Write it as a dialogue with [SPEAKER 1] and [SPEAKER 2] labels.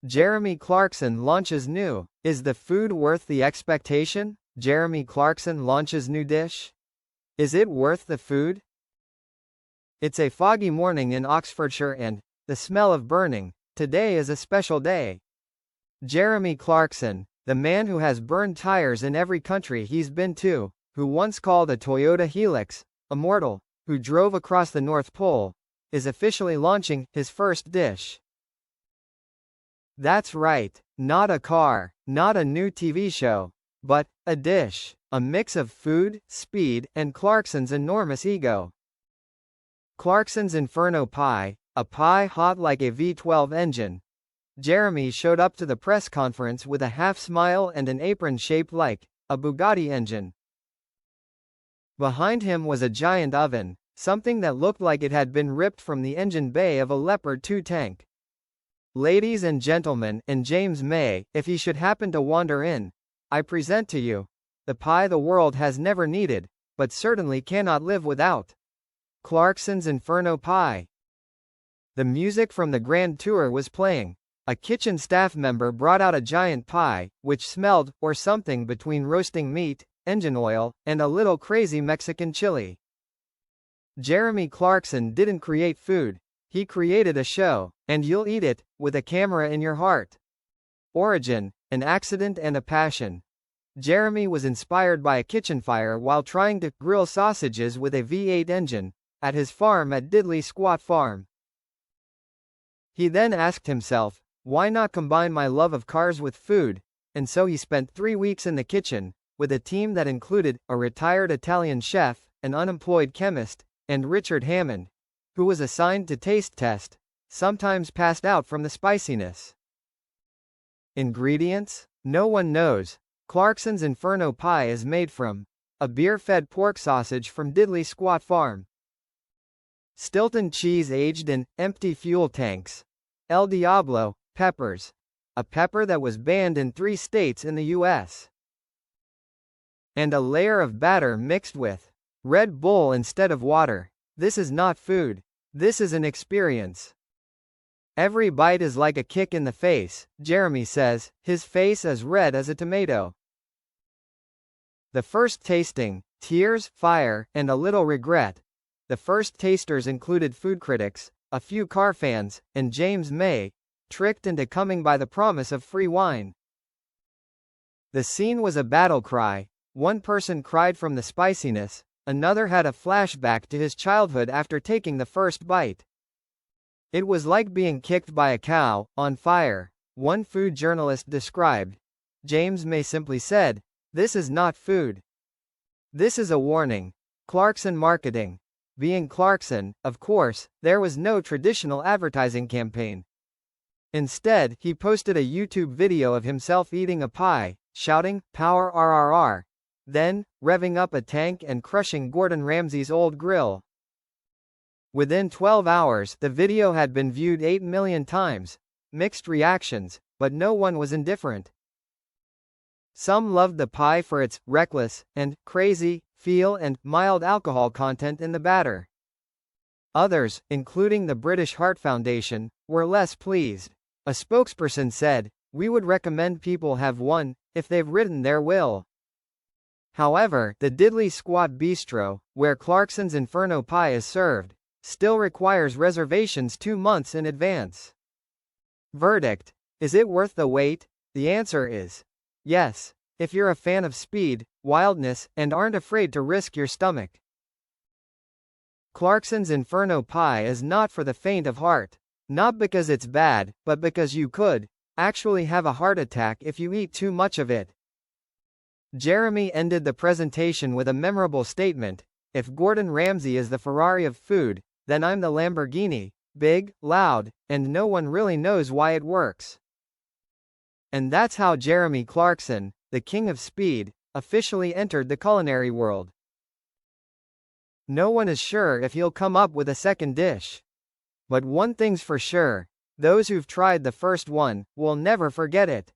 [SPEAKER 1] Jeremy Clarkson launches new. Is the food worth the expectation? Jeremy Clarkson launches new dish. Is it worth the food? It's a foggy morning in Oxfordshire and the smell of burning. Today is a special day. Jeremy Clarkson, the man who has burned tires in every country he's been to, who once called a Toyota Helix immortal, who drove across the North Pole, is officially launching his first dish. That's right, not a car, not a new TV show, but a dish, a mix of food, speed, and Clarkson's enormous ego. Clarkson's Inferno Pie, a pie hot like a V12 engine. Jeremy showed up to the press conference with a half smile and an apron shaped like a Bugatti engine. Behind him was a giant oven, something that looked like it had been ripped from the engine bay of a Leopard 2 tank. Ladies and gentlemen, and James May, if he should happen to wander in, I present to you the pie the world has never needed, but certainly cannot live without. Clarkson's Inferno Pie. The music from the grand tour was playing. A kitchen staff member brought out a giant pie, which smelled, or something between roasting meat, engine oil, and a little crazy Mexican chili. Jeremy Clarkson didn't create food, he created a show, and you'll eat it, with a camera in your heart. Origin, an accident and a passion. Jeremy was inspired by a kitchen fire while trying to grill sausages with a V8 engine, at his farm at Diddley Squat Farm. He then asked himself, why not combine my love of cars with food, and so he spent 3 weeks in the kitchen, with a team that included a retired Italian chef, an unemployed chemist, and Richard Hammond, who was assigned to taste test, sometimes passed out from the spiciness. Ingredients? No one knows. Clarkson's Inferno Pie is made from a beer-fed pork sausage from Diddley Squat Farm, Stilton cheese aged in empty fuel tanks, El Diablo peppers, a pepper that was banned in 3 states in the U.S., and a layer of batter mixed with Red Bull instead of water. This is not food. This is an experience. Every bite is like a kick in the face, Jeremy says, his face as red as a tomato. The first tasting, tears, fire, and a little regret. The first tasters included food critics, a few car fans, and James May, tricked into coming by the promise of free wine. The scene was a battle cry. One person cried from the spiciness, another had a flashback to his childhood after taking the first bite. It was like being kicked by a cow, on fire, one food journalist described. James May simply said, "This is not food. This is a warning." Clarkson marketing. Being Clarkson, of course, there was no traditional advertising campaign. Instead, he posted a YouTube video of himself eating a pie, shouting, "Power RRR," then, revving up a tank and crushing Gordon Ramsay's old grill. Within 12 hours, the video had been viewed 8 million times. Mixed reactions, but no one was indifferent. Some loved the pie for its reckless and crazy feel and mild alcohol content in the batter. Others, including the British Heart Foundation, were less pleased. A spokesperson said, "We would recommend people have one, if they've written their will." However, the Diddley Squat Bistro, where Clarkson's Inferno Pie is served, still requires reservations 2 months in advance. Verdict: is it worth the wait? The answer is yes, if you're a fan of speed, wildness, and aren't afraid to risk your stomach. Clarkson's Inferno Pie is not for the faint of heart. Not because it's bad, but because you could actually have a heart attack if you eat too much of it. Jeremy ended the presentation with a memorable statement: "If Gordon Ramsay is the Ferrari of food, then I'm the Lamborghini, big, loud, and no one really knows why it works." And that's how Jeremy Clarkson, the king of speed, officially entered the culinary world. No one is sure if he'll come up with a second dish. But one thing's for sure, those who've tried the first one will never forget it.